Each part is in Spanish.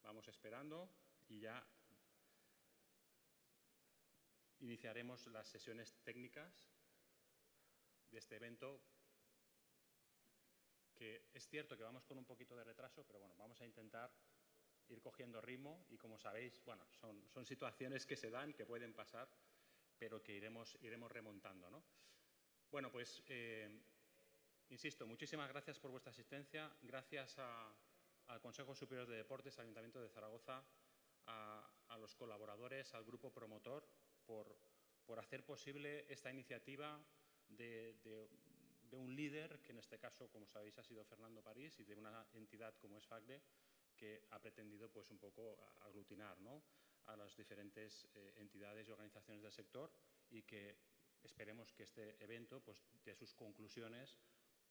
vamos esperando y ya iniciaremos las sesiones técnicas de este evento, que es cierto que vamos con un poquito de retraso, pero bueno, vamos a intentar ir cogiendo ritmo y, como sabéis, bueno, son situaciones que se dan, que pueden pasar, pero que iremos remontando, ¿no? Bueno, pues, insisto, muchísimas gracias por vuestra asistencia, gracias al Consejo Superior de Deportes, al Ayuntamiento de Zaragoza, a los colaboradores, al grupo promotor, por hacer posible esta iniciativa de un líder, que en este caso, como sabéis, ha sido Fernando París, y de una entidad como es FACDE, que ha pretendido pues un poco aglutinar, ¿no?, a las diferentes entidades y organizaciones del sector, y que esperemos que este evento, pues, de sus conclusiones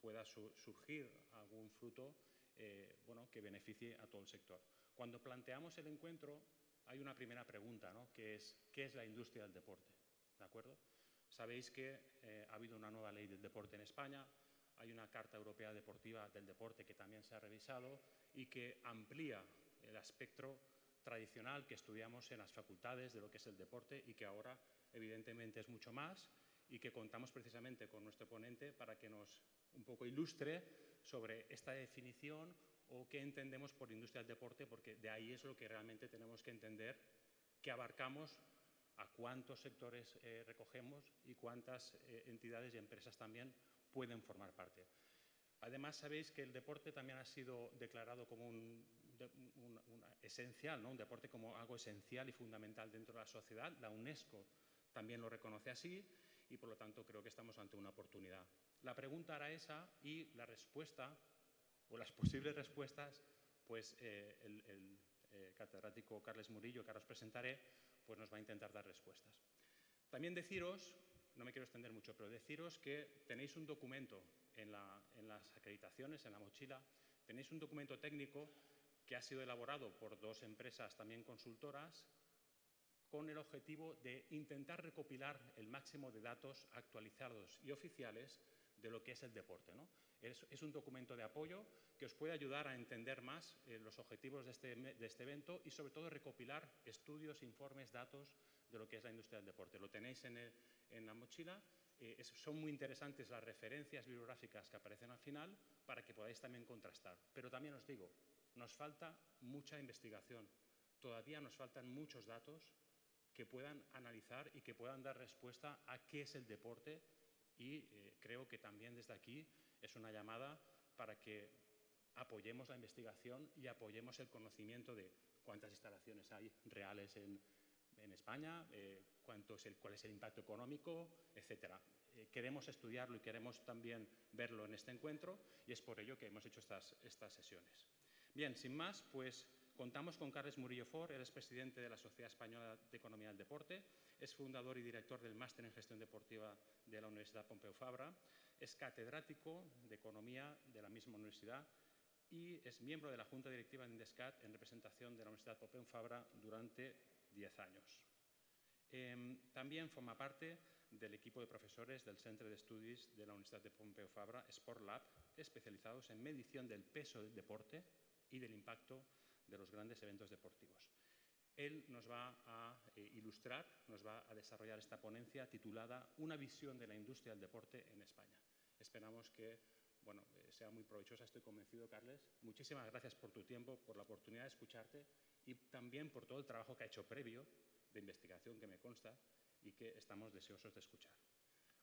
pueda surgir algún fruto bueno, que beneficie a todo el sector. Cuando planteamos el encuentro hay una primera pregunta, ¿no?, que es ¿qué es la industria del deporte? ¿De acuerdo? Sabéis que ha habido una nueva ley del deporte en España, hay una Carta Europea Deportiva del Deporte que también se ha revisado y que amplía el espectro tradicional que estudiamos en las facultades de lo que es el deporte, y que ahora evidentemente es mucho más, y que contamos precisamente con nuestro ponente para que nos un poco ilustre sobre esta definición o qué entendemos por industria del deporte, porque de ahí es lo que realmente tenemos que entender, qué abarcamos, a cuántos sectores recogemos y cuántas entidades y empresas también pueden formar parte. Además, sabéis que el deporte también ha sido declarado como esencial, ¿no?, un deporte como algo esencial y fundamental dentro de la sociedad. La UNESCO también lo reconoce así y, por lo tanto, creo que estamos ante una oportunidad. La pregunta era esa, y la respuesta, o las posibles respuestas, pues el catedrático Carles Murillo, que ahora os presentaré, pues nos va a intentar dar respuestas. También deciros, no me quiero extender mucho, pero deciros que tenéis un documento en las acreditaciones, en la mochila, tenéis un documento técnico que ha sido elaborado por dos empresas también consultoras, con el objetivo de intentar recopilar el máximo de datos actualizados y oficiales de lo que es el deporte, ¿no? Es un documento de apoyo que os puede ayudar a entender más los objetivos de este evento, y sobre todo recopilar estudios, informes, datos de lo que es la industria del deporte. Lo tenéis en la mochila. Son muy interesantes las referencias bibliográficas que aparecen al final para que podáis también contrastar. Pero también os digo, nos falta mucha investigación. Todavía nos faltan muchos datos que puedan analizar y que puedan dar respuesta a qué es el deporte, y creo que también desde aquí es una llamada para que apoyemos la investigación y apoyemos el conocimiento de cuántas instalaciones hay reales en España, cuál es el impacto económico, etcétera. Queremos estudiarlo y queremos también verlo en este encuentro, y es por ello que hemos hecho estas sesiones. Bien, sin más, pues contamos con Carles Murillo Fort. Él es presidente de la Sociedad Española de Economía del Deporte, es fundador y director del Máster en Gestión Deportiva de la Universidad Pompeu Fabra, es catedrático de Economía de la misma universidad y es miembro de la Junta Directiva de Indescat en representación de la Universidad Pompeu Fabra durante 10 años. También forma parte del equipo de profesores del Centre d'Estudis de la Universidad de Pompeu Fabra, Sport Lab, especializados en medición del peso del deporte y del impacto de los grandes eventos deportivos. Él nos va a ilustrar, nos va a desarrollar esta ponencia titulada «Una visión de la industria del deporte en España». Esperamos que sea muy provechosa, estoy convencido, Carles. Muchísimas gracias por tu tiempo, por la oportunidad de escucharte y también por todo el trabajo que ha hecho previo de investigación, que me consta, y que estamos deseosos de escuchar.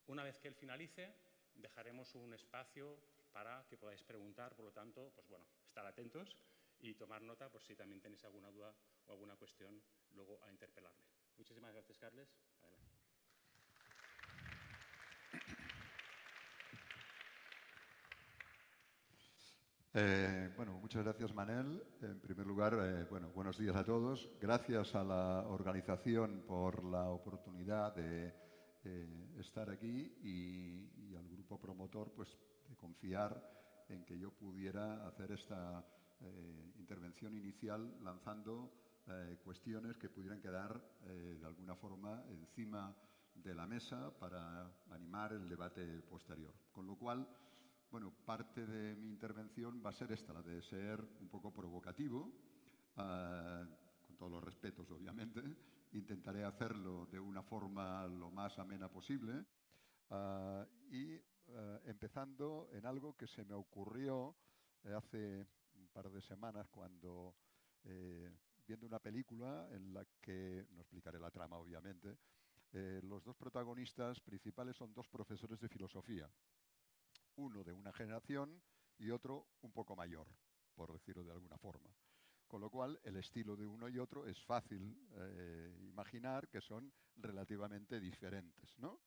Una vez que él finalice, dejaremos un espacio para que podáis preguntar, por lo tanto, pues bueno, estar atentos y tomar nota por si también tenéis alguna duda o alguna cuestión luego a interpelarle. Muchísimas gracias, Carles. Adelante. Bueno, muchas gracias, Manel. En primer lugar, buenos días a todos. Gracias a la organización por la oportunidad de estar aquí y al grupo promotor, pues, de confiar en que yo pudiera hacer esta intervención inicial lanzando cuestiones que pudieran quedar de alguna forma encima de la mesa para animar el debate posterior. Con lo cual, bueno, parte de mi intervención va a ser esta, la de ser un poco provocativo, con todos los respetos, obviamente. Intentaré hacerlo de una forma lo más amena posible. Empezando en algo que se me ocurrió hace un par de semanas cuando, viendo una película en la que, no explicaré la trama obviamente, los dos protagonistas principales son dos profesores de filosofía, uno de una generación y otro un poco mayor, por decirlo de alguna forma. Con lo cual, el estilo de uno y otro es fácil imaginar que son relativamente diferentes, ¿no?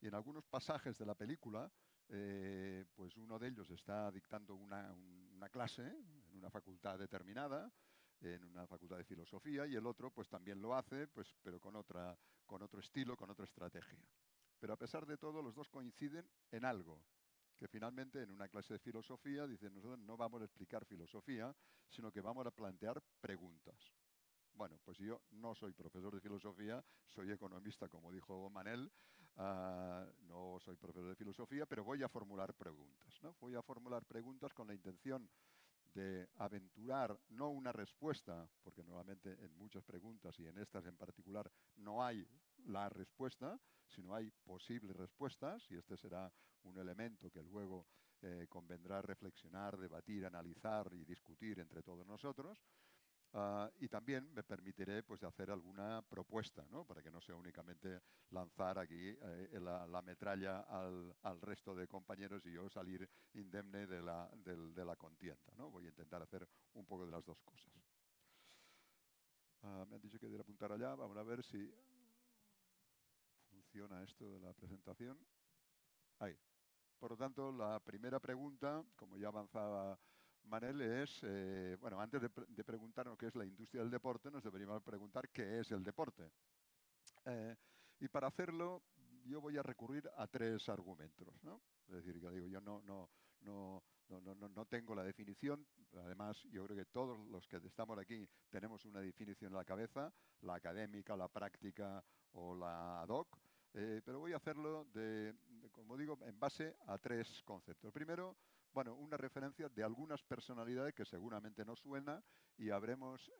Y en algunos pasajes de la película, pues uno de ellos está dictando una clase en una facultad determinada, en una facultad de filosofía, y el otro pues también lo hace, pues, pero con otro estilo, con otra estrategia. Pero a pesar de todo, los dos coinciden en algo, que finalmente en una clase de filosofía dicen, nosotros no vamos a explicar filosofía, sino que vamos a plantear preguntas. Bueno, pues yo no soy profesor de filosofía, soy economista, como dijo Manel, no soy profesor de filosofía, pero voy a formular preguntas, ¿no? Voy a formular preguntas con la intención de aventurar no una respuesta, porque normalmente en muchas preguntas y en estas en particular no hay la respuesta, sino hay posibles respuestas, y este será un elemento que luego convendrá reflexionar, debatir, analizar y discutir entre todos nosotros. Y también me permitiré pues, hacer alguna propuesta, ¿no? Para que no sea únicamente lanzar aquí la metralla al resto de compañeros y yo salir indemne de la contienda, ¿no? Voy a intentar hacer un poco de las dos cosas. Me han dicho que debería apuntar allá. Vamos a ver si funciona esto de la presentación. Ahí. Por lo tanto, la primera pregunta, como ya avanzaba Manel, es, bueno, antes de preguntarnos qué es la industria del deporte, nos deberíamos preguntar qué es el deporte. Y para hacerlo, yo voy a recurrir a tres argumentos, ¿no? Es decir, que digo, yo no tengo la definición. Además, yo creo que todos los que estamos aquí tenemos una definición en la cabeza, la académica, la práctica o la ad hoc. Pero voy a hacerlo, como digo, en base a tres conceptos. Primero, bueno, una referencia de algunas personalidades que seguramente nos suena y habremos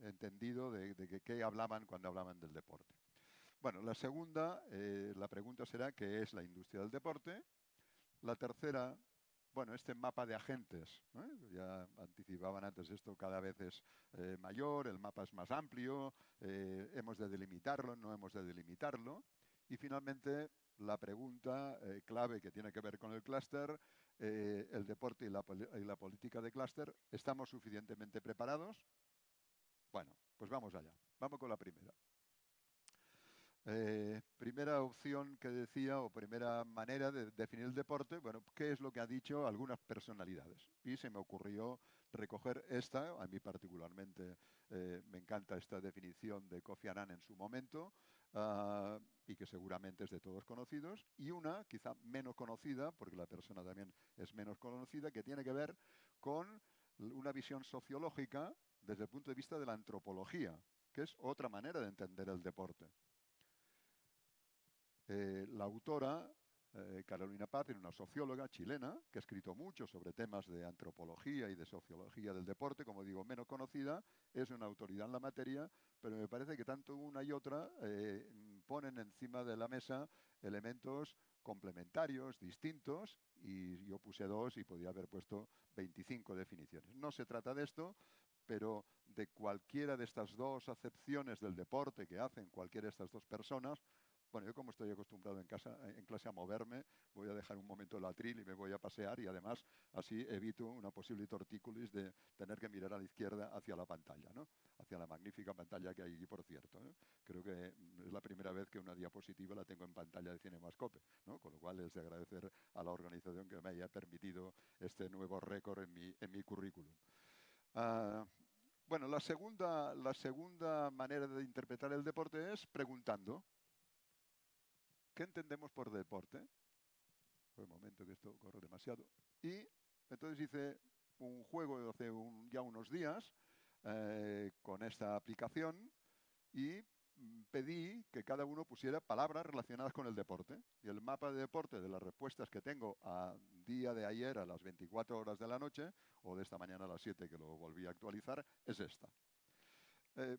entendido de qué hablaban cuando hablaban del deporte. Bueno, la segunda, la pregunta será ¿qué es la industria del deporte? La tercera, bueno, este mapa de agentes, ¿eh? Ya anticipaban antes, esto cada vez es mayor, el mapa es más amplio, hemos de delimitarlo, no hemos de delimitarlo. Y finalmente, la pregunta clave que tiene que ver con el clúster, el deporte y la política de clúster, ¿estamos suficientemente preparados? Bueno, pues vamos allá. Vamos con la primera. Primera opción que decía, o primera manera de definir el deporte, bueno, ¿qué es lo que han dicho algunas personalidades? Y se me ocurrió recoger esta, a mí particularmente me encanta esta definición de Kofi Annan en su momento, y que seguramente es de todos conocidos, y una quizá menos conocida, porque la persona también es menos conocida, que tiene que ver con una visión sociológica desde el punto de vista de la antropología, que es otra manera de entender el deporte. La autora, Carolina Paz, es una socióloga chilena que ha escrito mucho sobre temas de antropología y de sociología del deporte, como digo, menos conocida, es una autoridad en la materia, pero me parece que tanto una y otra ponen encima de la mesa elementos complementarios, distintos, y yo puse dos y podía haber puesto 25 definiciones. No se trata de esto, pero de cualquiera de estas dos acepciones del deporte que hacen cualquiera de estas dos personas. Bueno, yo como estoy acostumbrado en clase a moverme, voy a dejar un momento el atril y me voy a pasear, y además así evito una posible tortícolis de tener que mirar a la izquierda hacia la pantalla, ¿no? Hacia la magnífica pantalla que hay aquí, por cierto, ¿eh? Creo que es la primera vez que una diapositiva la tengo en pantalla de CinemaScope, ¿no? Con lo cual es de agradecer a la organización que me haya permitido este nuevo récord en mi currículum. Bueno, la segunda manera de interpretar el deporte es preguntando. ¿Qué entendemos por deporte? Un momento que esto corre demasiado. Y entonces hice un juego hace ya unos días con esta aplicación y pedí que cada uno pusiera palabras relacionadas con el deporte. Y el mapa de deporte de las respuestas que tengo a día de ayer a las 24 horas de la noche, o de esta mañana a las 7 que lo volví a actualizar, es esta.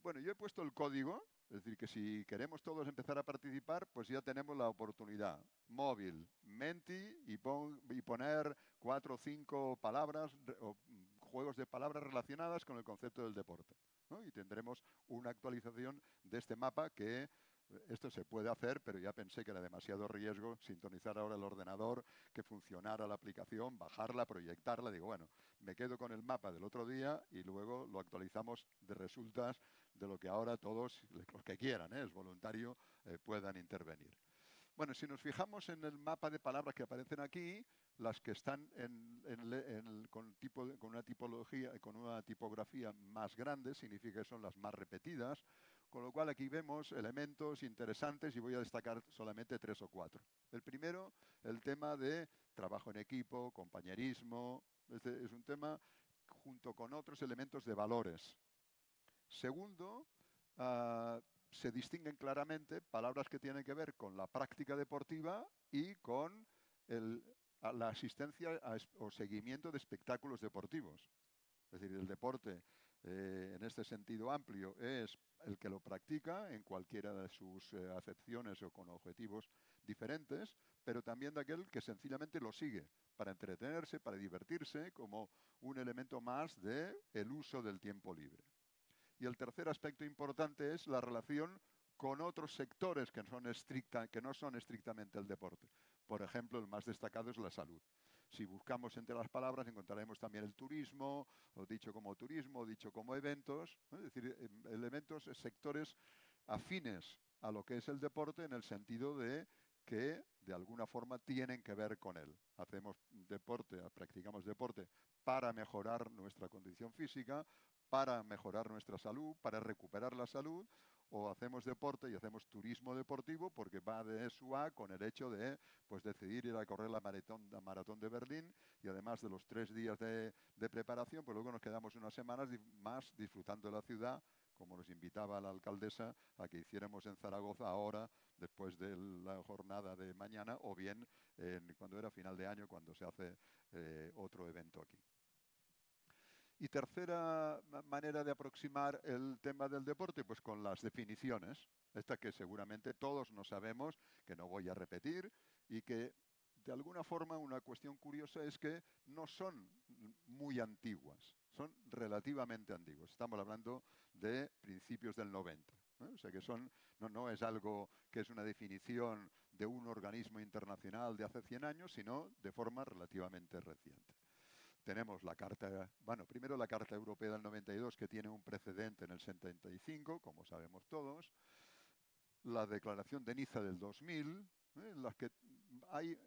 Bueno, yo he puesto el código, es decir, que si queremos todos empezar a participar, pues ya tenemos la oportunidad. Móvil, Menti y poner 4 o 5 palabras o juegos de palabras relacionadas con el concepto del deporte, ¿no? Y tendremos una actualización de este mapa que esto se puede hacer, pero ya pensé que era demasiado riesgo sintonizar ahora el ordenador, que funcionara la aplicación, bajarla, proyectarla. Digo, bueno, me quedo con el mapa del otro día y luego lo actualizamos de resultas de lo que ahora todos, los que quieran, es voluntario, puedan intervenir. Bueno, si nos fijamos en el mapa de palabras que aparecen aquí, las que están con una tipología, con una tipografía más grande, significa que son las más repetidas, con lo cual aquí vemos elementos interesantes y voy a destacar solamente 3 o 4. El primero, el tema de trabajo en equipo, compañerismo, es un tema junto con otros elementos de valores. Segundo, se distinguen claramente palabras que tienen que ver con la práctica deportiva y con la asistencia o seguimiento de espectáculos deportivos. Es decir, el deporte, en este sentido amplio, es el que lo practica en cualquiera de sus acepciones o con objetivos diferentes, pero también de aquel que sencillamente lo sigue para entretenerse, para divertirse, como un elemento más del uso del tiempo libre. Y el tercer aspecto importante es la relación con otros sectores que no son estrictamente el deporte. Por ejemplo, el más destacado es la salud. Si buscamos entre las palabras encontraremos también el turismo, o dicho como eventos, ¿no? Es decir, elementos, sectores afines a lo que es el deporte en el sentido de que de alguna forma tienen que ver con él. Hacemos deporte, practicamos deporte para mejorar nuestra condición física, para mejorar nuestra salud, para recuperar la salud, o hacemos deporte y hacemos turismo deportivo porque va de eso a con el hecho de pues, decidir ir a correr la maratón de Berlín y además de los 3 días de preparación, pues luego nos quedamos unas semanas más disfrutando de la ciudad, como nos invitaba la alcaldesa a que hiciéramos en Zaragoza ahora, después de la jornada de mañana, o bien cuando era final de año, cuando se hace otro evento aquí. Y tercera manera de aproximar el tema del deporte, pues con las definiciones, esta que seguramente todos no sabemos, que no voy a repetir, y que de alguna forma una cuestión curiosa es que no son muy antiguas, son relativamente antiguas. Estamos hablando de principios del 90. O sea que no es algo que es una definición de un organismo internacional de hace 100 años, sino de forma relativamente reciente. Tenemos la Carta, bueno, primero la Carta Europea del 92, que tiene un precedente en el 75, como sabemos todos. La Declaración de Niza del 2000, en las que hay,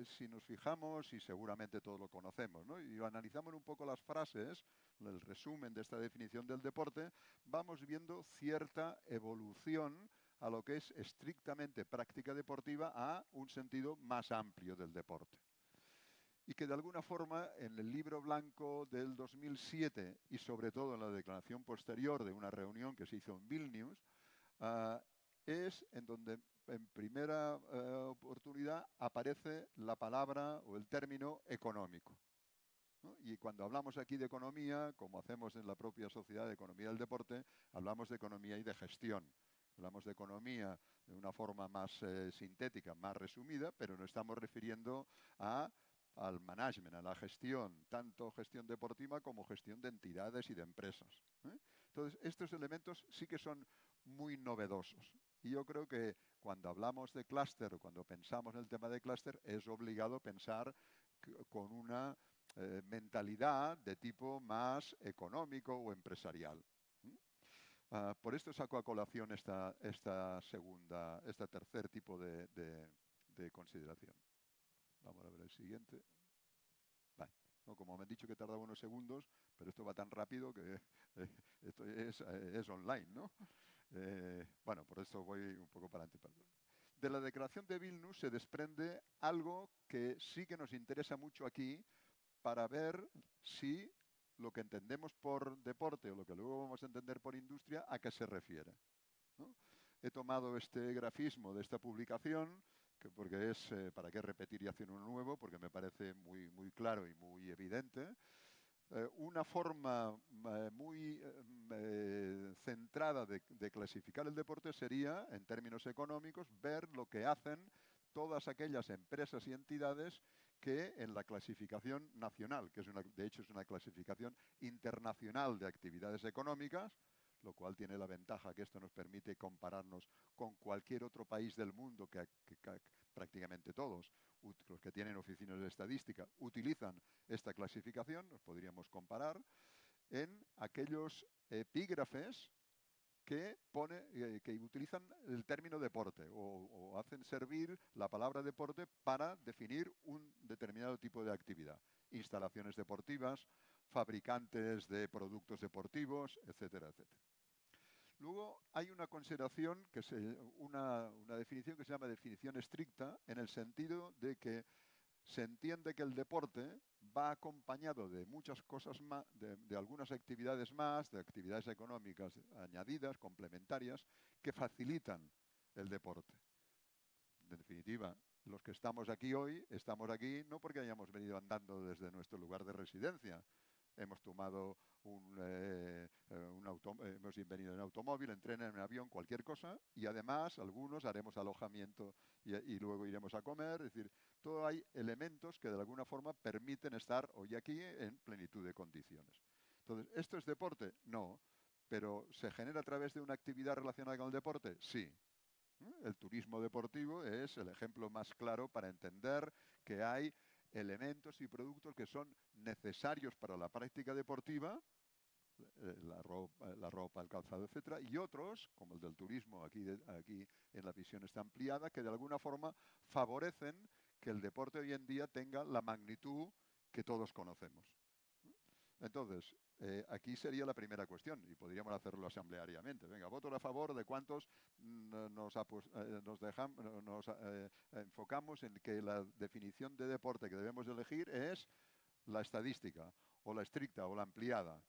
si nos fijamos, y seguramente todos lo conocemos, ¿no? Y analizamos un poco las frases, el resumen de esta definición del deporte, vamos viendo cierta evolución a lo que es estrictamente práctica deportiva a un sentido más amplio del deporte. Y que de alguna forma en el libro blanco del 2007 y sobre todo en la declaración posterior de una reunión que se hizo en Vilnius, es en donde en primera oportunidad aparece la palabra o el término económico, ¿no? Y cuando hablamos aquí de economía, como hacemos en la propia Sociedad de Economía del Deporte, hablamos de economía y de gestión. Hablamos de economía de una forma más sintética, más resumida, pero nos estamos refiriendo al management, a la gestión, tanto gestión deportiva como gestión de entidades y de empresas. Entonces, estos elementos sí que son muy novedosos. Y yo creo que cuando hablamos de clúster o cuando pensamos en el tema de clúster, es obligado pensar con una mentalidad de tipo más económico o empresarial. Por esto saco a colación este tercer tipo de consideración. Vamos a ver el siguiente. Vale. No, como me han dicho que tardaba unos segundos, pero esto va tan rápido que esto es online, ¿no? Bueno, por eso voy un poco para adelante. De la declaración de Vilnius se desprende algo que sí que nos interesa mucho aquí para ver si lo que entendemos por deporte o lo que luego vamos a entender por industria, ¿a qué se refiere? ¿No? He tomado este grafismo de esta publicación, porque es, ¿para qué repetir y hacer uno nuevo? Porque me parece muy, muy claro y muy evidente. Una forma muy centrada de clasificar el deporte sería, en términos económicos, ver lo que hacen todas aquellas empresas y entidades que en la clasificación nacional, que de hecho es una clasificación internacional de actividades económicas, lo cual tiene la ventaja que esto nos permite compararnos con cualquier otro país del mundo, que prácticamente todos, los que tienen oficinas de estadística, utilizan esta clasificación, nos podríamos comparar, en aquellos epígrafes que utilizan el término deporte o hacen servir la palabra deporte para definir un determinado tipo de actividad. Instalaciones deportivas, fabricantes de productos deportivos, etcétera, etcétera. Luego hay una consideración, una definición que se llama definición estricta, en el sentido de que se entiende que el deporte va acompañado de muchas cosas más, de algunas actividades más, de actividades económicas añadidas, complementarias, que facilitan el deporte. En definitiva, los que estamos aquí hoy, estamos aquí no porque hayamos venido andando desde nuestro lugar de residencia. Hemos tomado hemos venido en automóvil, en tren, en avión, cualquier cosa, y además algunos haremos alojamiento y luego iremos a comer. Es decir, todo hay elementos que de alguna forma permiten estar hoy aquí en plenitud de condiciones. Entonces, ¿esto es deporte? No. ¿Pero se genera a través de una actividad relacionada con el deporte? Sí. El turismo deportivo es el ejemplo más claro para entender que hay elementos y productos que son necesarios para la práctica deportiva, la ropa, el calzado, etcétera, y otros, como el del turismo, aquí en la visión está ampliada, que de alguna forma favorecen que el deporte hoy en día tenga la magnitud que todos conocemos. Entonces, aquí sería la primera cuestión, y podríamos hacerlo asambleariamente. Venga, voto a favor de cuántos nos enfocamos en que la definición de deporte que debemos elegir es la estadística, o la estricta, o la ampliada.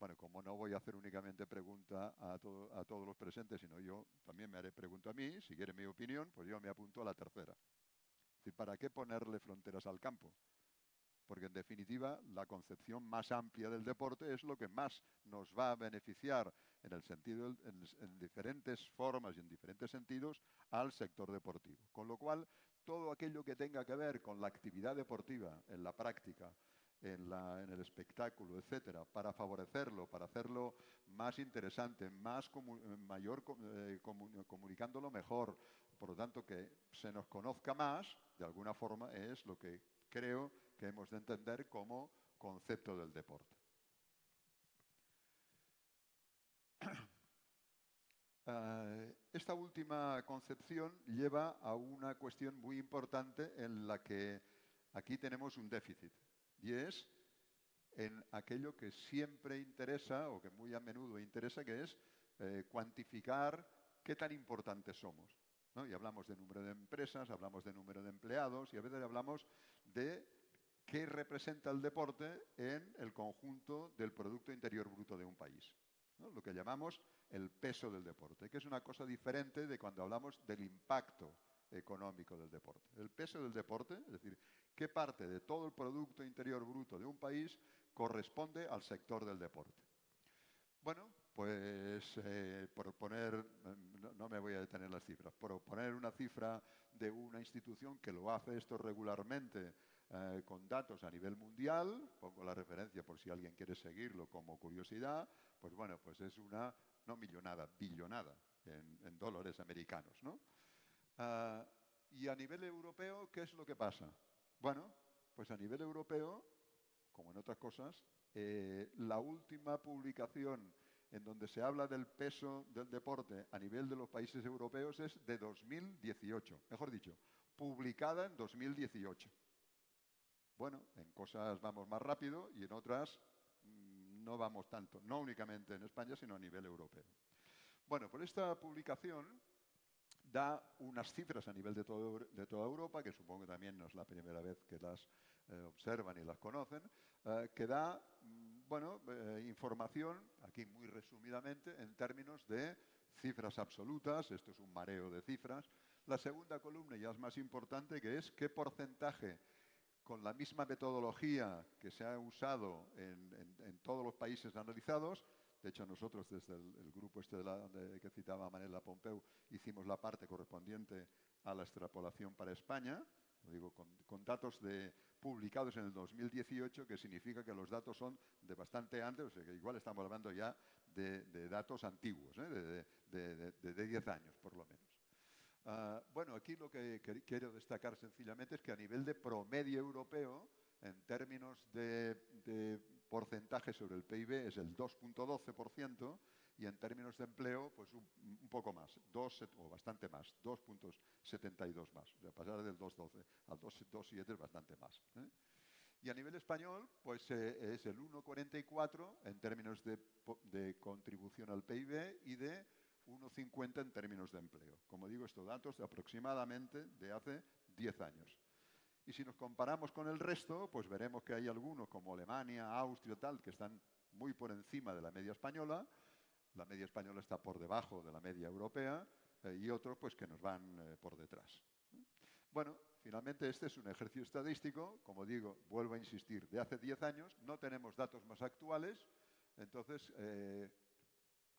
Bueno, como no voy a hacer únicamente pregunta a todos los presentes, sino yo también me haré pregunta a mí, si quieren mi opinión, pues yo me apunto a la tercera. Es decir, ¿para qué ponerle fronteras al campo? Porque en definitiva la concepción más amplia del deporte es lo que más nos va a beneficiar en el sentido, en diferentes formas y en diferentes sentidos al sector deportivo. Con lo cual, todo aquello que tenga que ver con la actividad deportiva en la práctica, en el espectáculo, etcétera, para favorecerlo, para hacerlo más interesante, comunicándolo mejor, por lo tanto que se nos conozca más, de alguna forma es lo que creo que hemos de entender como concepto del deporte. Esta última concepción lleva a una cuestión muy importante en la que aquí tenemos un déficit, y es en aquello que siempre interesa, o que muy a menudo interesa, que es cuantificar qué tan importantes somos, ¿no? Y hablamos de número de empresas, hablamos de número de empleados, y a veces hablamos de qué representa el deporte en el conjunto del Producto Interior Bruto de un país, ¿no? Lo que llamamos el peso del deporte, que es una cosa diferente de cuando hablamos del impacto económico del deporte. El peso del deporte, es decir, qué parte de todo el Producto Interior Bruto de un país corresponde al sector del deporte. Bueno, pues por poner, no me voy a detener en las cifras, por poner una cifra de una institución que lo hace esto regularmente con datos a nivel mundial, pongo la referencia por si alguien quiere seguirlo como curiosidad, pues bueno, pues es una, no millonada, billonada en dólares americanos, ¿no? Y a nivel europeo, ¿qué es lo que pasa? Bueno, pues a nivel europeo, como en otras cosas, la última publicación en donde se habla del peso del deporte a nivel de los países europeos es de 2018, mejor dicho, publicada en 2018. Bueno, en cosas vamos más rápido y en otras no vamos tanto, no únicamente en España, sino a nivel europeo. Bueno, pues esta publicación da unas cifras a nivel de toda Europa, que supongo que también no es la primera vez que las observan y las conocen, que da información, aquí muy resumidamente, en términos de cifras absolutas, esto es un mareo de cifras. La segunda columna ya es más importante, que es qué porcentaje, con la misma metodología que se ha usado en todos los países analizados. De hecho, nosotros desde el grupo que citaba Manela Pompeu hicimos la parte correspondiente a la extrapolación para España, lo digo con datos publicados en el 2018, que significa que los datos son de bastante antes, o sea que igual estamos hablando ya de datos antiguos, de 10 años por lo menos. Bueno, aquí lo que quiero destacar sencillamente es que a nivel de promedio europeo, en términos de porcentaje sobre el PIB, es el 2,12%, y en términos de empleo, pues un poco más, o bastante más, 2,72 más. O sea, pasar del 2,12 al 2,7 es bastante más. Y a nivel español, pues es el 1,44 en términos de contribución al PIB y de 1,50 en términos de empleo. Como digo, estos datos de aproximadamente de hace 10 años. Y si nos comparamos con el resto, pues veremos que hay algunos como Alemania, Austria, tal, que están muy por encima de la media española. La media española está por debajo de la media europea y otros pues que nos van por detrás. Bueno, finalmente este es un ejercicio estadístico, como digo, vuelvo a insistir, de hace 10 años, no tenemos datos más actuales, entonces,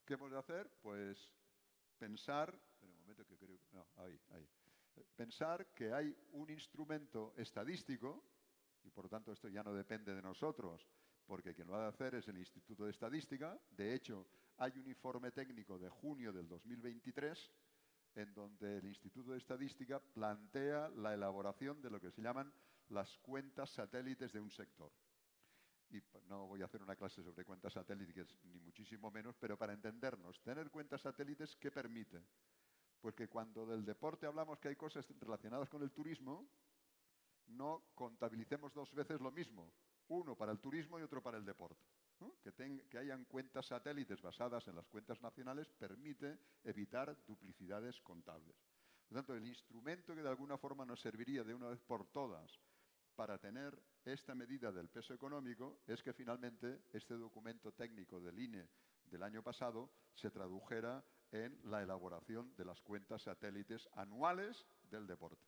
¿qué hemos de hacer? Pues pensar, en un momento que creo, no, ahí. Pensar que hay un instrumento estadístico, y por lo tanto esto ya no depende de nosotros, porque quien lo ha de hacer es el Instituto de Estadística. De hecho, hay un informe técnico de junio del 2023 en donde el Instituto de Estadística plantea la elaboración de lo que se llaman las cuentas satélites de un sector. Y no voy a hacer una clase sobre cuentas satélites, ni muchísimo menos, pero para entendernos, tener cuentas satélites, ¿qué permite? Pues que cuando del deporte hablamos que hay cosas relacionadas con el turismo, no contabilicemos dos veces lo mismo, uno para el turismo y otro para el deporte. ¿No? Que hayan cuentas satélites basadas en las cuentas nacionales permite evitar duplicidades contables. Por lo tanto, el instrumento que de alguna forma nos serviría de una vez por todas para tener esta medida del peso económico es que finalmente este documento técnico del INE del año pasado se tradujera en la elaboración de las cuentas satélites anuales del deporte.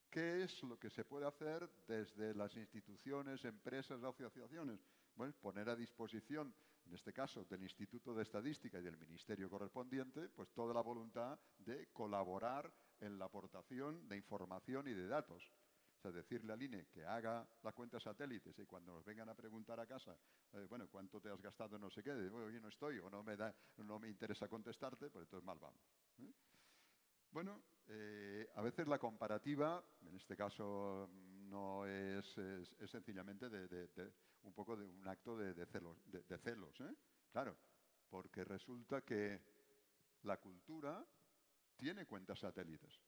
¿Qué es lo que se puede hacer desde las instituciones, empresas, asociaciones? Bueno, poner a disposición, en este caso, del Instituto de Estadística y del Ministerio correspondiente, pues toda la voluntad de colaborar en la aportación de información y de datos. O sea, decirle al INE que haga las cuentas satélites y cuando nos vengan a preguntar a casa, bueno, ¿cuánto te has gastado en no sé qué? Bueno, yo no estoy o no me interesa contestarte, pues entonces mal vamos. Bueno, a veces la comparativa, en este caso no es sencillamente un poco de un acto de celos. Claro, porque resulta que la cultura tiene cuentas satélites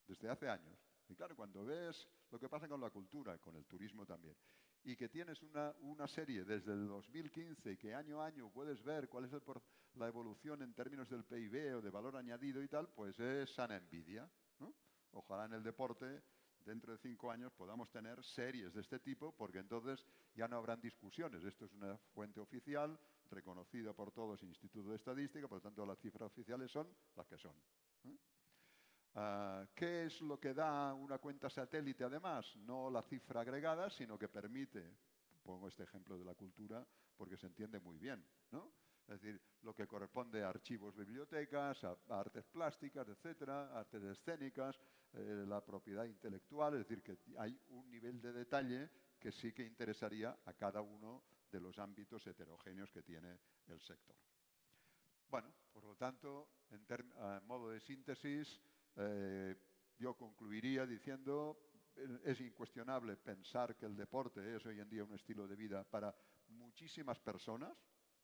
desde hace años. Y claro, cuando ves lo que pasa con la cultura, con el turismo también, y que tienes una serie desde el 2015 y que año a año puedes ver cuál es la evolución en términos del PIB o de valor añadido y tal, pues es sana envidia, ¿no? Ojalá en el deporte dentro de 5 años podamos tener series de este tipo, porque entonces ya no habrán discusiones. Esto es una fuente oficial, reconocida por todos, Instituto de Estadística, por lo tanto las cifras oficiales son las que son. ¿Qué es lo que da una cuenta satélite además? No la cifra agregada, sino que permite, pongo este ejemplo de la cultura porque se entiende muy bien, ¿no? Es decir, lo que corresponde a archivos, bibliotecas, a artes plásticas, etcétera, artes escénicas, la propiedad intelectual, es decir, que hay un nivel de detalle que sí que interesaría a cada uno de los ámbitos heterogéneos que tiene el sector. Bueno, por lo tanto, a modo de síntesis, yo concluiría diciendo es incuestionable pensar que el deporte es hoy en día un estilo de vida para muchísimas personas,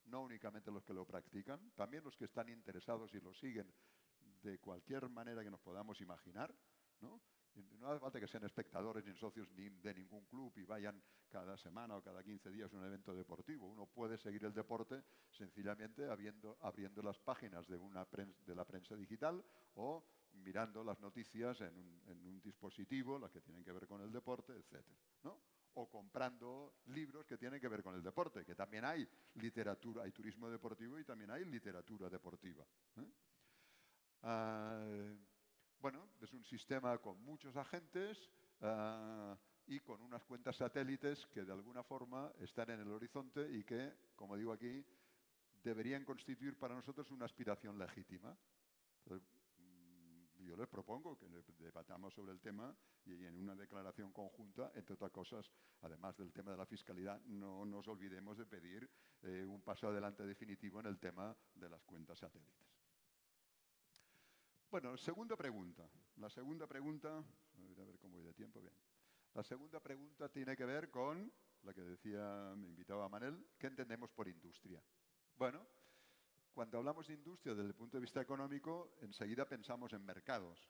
no únicamente los que lo practican, también los que están interesados y lo siguen de cualquier manera que nos podamos imaginar, ¿no? No hace falta que sean espectadores ni socios de ningún club y vayan cada semana o cada 15 días a un evento deportivo. Uno puede seguir el deporte sencillamente abriendo las páginas de la prensa digital o mirando las noticias en un dispositivo, las que tienen que ver con el deporte, etcétera, ¿no? O comprando libros que tienen que ver con el deporte, que también hay literatura, hay turismo deportivo y también hay literatura deportiva. Bueno, es un sistema con muchos agentes y con unas cuentas satélites que de alguna forma están en el horizonte y que, como digo aquí, deberían constituir para nosotros una aspiración legítima. Entonces, yo les propongo que debatamos sobre el tema y en una declaración conjunta, entre otras cosas, además del tema de la fiscalidad, no nos olvidemos de pedir un paso adelante definitivo en el tema de las cuentas satélites. Bueno, segunda pregunta. La segunda pregunta, a ver cómo voy de tiempo, bien. La segunda pregunta tiene que ver con la que decía, me invitaba a Manel, ¿qué entendemos por industria? Bueno, cuando hablamos de industria desde el punto de vista económico, enseguida pensamos en mercados.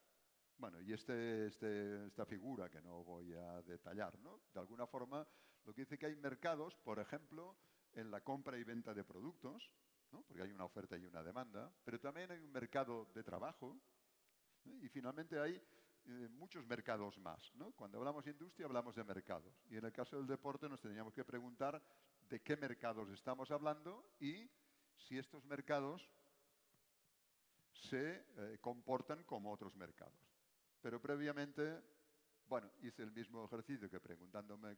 Bueno, y esta figura que no voy a detallar, ¿no? De alguna forma, lo que dice que hay mercados, por ejemplo, en la compra y venta de productos, ¿no? Porque hay una oferta y una demanda, pero también hay un mercado de trabajo, ¿eh? Y finalmente hay muchos mercados más, ¿no? Cuando hablamos de industria hablamos de mercados. Y en el caso del deporte nos tendríamos que preguntar de qué mercados estamos hablando y si estos mercados se comportan como otros mercados. Pero previamente, bueno, hice el mismo ejercicio que preguntándome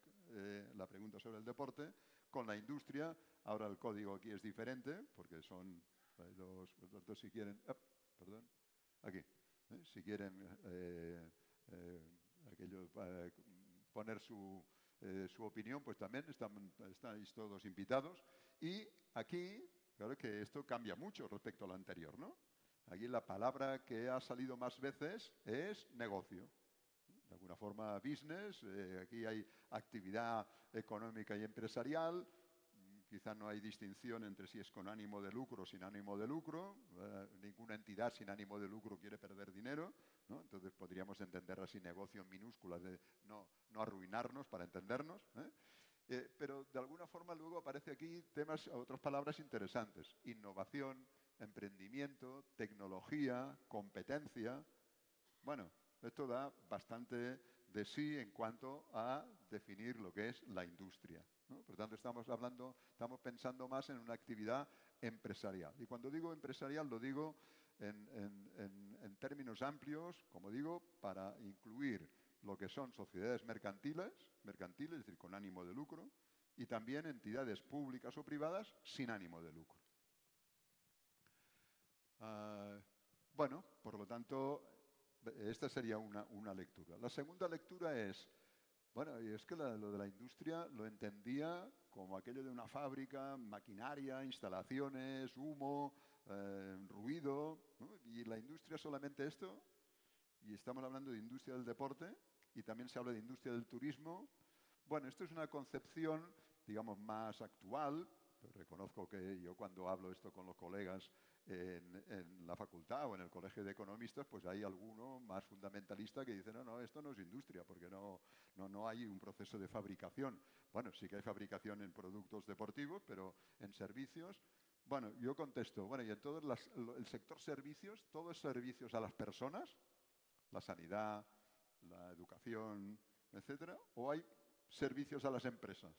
la pregunta sobre el deporte. Con la industria, ahora el código aquí es diferente, porque son dos si quieren, perdón, aquí, si quieren poner su opinión, pues también estáis todos invitados. Y aquí, claro que esto cambia mucho respecto a lo anterior, ¿no? Aquí la palabra que ha salido más veces es negocio. De alguna forma, business, aquí hay actividad económica y empresarial. Quizá no hay distinción entre si es con ánimo de lucro o sin ánimo de lucro. Ninguna entidad sin ánimo de lucro quiere perder dinero, ¿no? Entonces podríamos entender así negocio en minúsculas, de no arruinarnos para entendernos, pero de alguna forma luego aparece aquí otras palabras interesantes. Innovación, emprendimiento, tecnología, competencia. Bueno, esto da bastante de sí en cuanto a definir lo que es la industria, ¿no? Por tanto, estamos pensando más en una actividad empresarial. Y cuando digo empresarial, lo digo en términos amplios, como digo, para incluir lo que son sociedades mercantiles, es decir, con ánimo de lucro, y también entidades públicas o privadas sin ánimo de lucro. Bueno, por lo tanto, esta sería una lectura. La segunda lectura es, bueno, y es que lo de la industria lo entendía como aquello de una fábrica, maquinaria, instalaciones, humo, ruido, ¿no? Y la industria solamente esto, y estamos hablando de industria del deporte, y también se habla de industria del turismo. Bueno, esto es una concepción, digamos, más actual. Reconozco que yo cuando hablo esto con los colegas en la facultad o en el colegio de economistas, pues hay alguno más fundamentalista que dice, no, esto no es industria, porque no hay un proceso de fabricación. Bueno, sí que hay fabricación en productos deportivos, pero en servicios. Bueno, yo contesto, bueno, y en todo el sector servicios, todos servicios a las personas, la sanidad, la educación, etcétera, o hay servicios a las empresas.